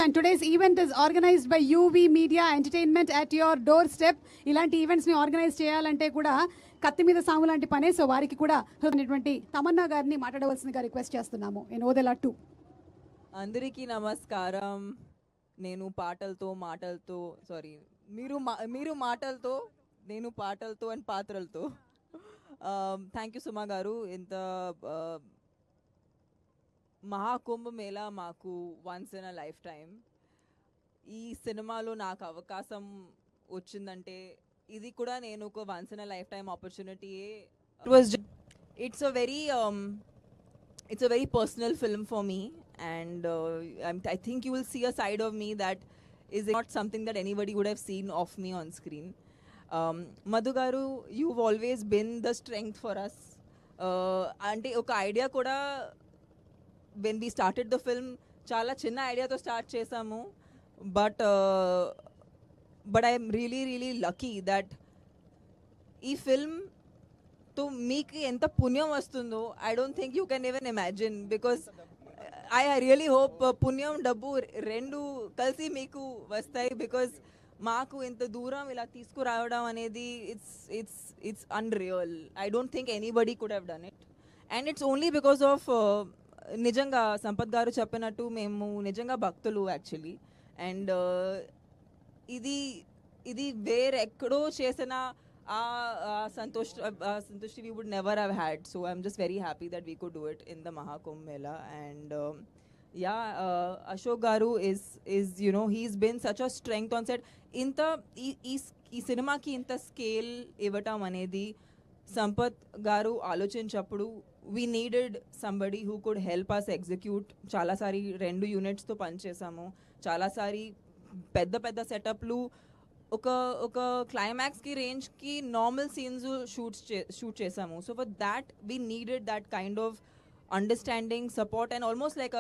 And today's event is organized by UV Media Entertainment at your doorstep. ఇలాంటి events ని organise చేయాలంటే కూడా కత్తి మీద సాము లాంటి పనే. సో వారికి కూడా అనేటువంటి తమన్నా గారిని మాట్లాడవలసిందిగా రిక్వెస్ట్ చేస్తున్నాము. ఇన్ ఓదెలా 2. అందరికీ నమస్కారం. నేను మాటలతో సారీ మీరు మాటలతో నేను పాటలతో అండ్ పాత్రలతో. థ్యాంక్ యూ సుమా గారు. ఇంత మహాకుంభ మేళా మాకు once in a lifetime. ఈ సినిమాలో నాకు అవకాశం వచ్చిందంటే ఇది కూడా నేను ఒక once in a lifetime ఆపర్చునిటీయే. It's a very personal film for me, and I think you will see a side of me that is not something that anybody would have seen of me on screen. Madhu garu, you've always been the strength for us. Ante oka idea kuda when we started the film chala chinna idea tho start chesamu, but I am really lucky that ee film to meeki enta punyam vastundo I don't think you can even imagine, because I really hope పుణ్యం డబ్బు రెండు కలిసి మీకు వస్తాయి, because మాకు ఇంత దూరం ఇలా తీసుకురావడం అనేది it's unreal. I don't think anybody could have done it, and it's only because of నిజంగా సంపత్ గారు చెప్పినట్టు మేము నిజంగా భక్తులు యాక్చువల్లీ. అండ్ ఇది వేరెక్కడో చేసిన Santushti we would never have had. So I'm just very happy that we could do it in the Mahakumbh Mela. And Ashok Garu is you know, he's been such a strength on set. Inta ee cinema ki inta scale ivatam anedi Sampath Garu ఆలోచించప్పుడు we needed somebody who could help us execute. చాలా సారి 2 units తో పని చేసాము. చాలా సారి పెద్ద సెటప్లు ఒక climax కి range కి normal scenes shoot చేసాము. So for that we needed that kind of understanding, support, and almost like a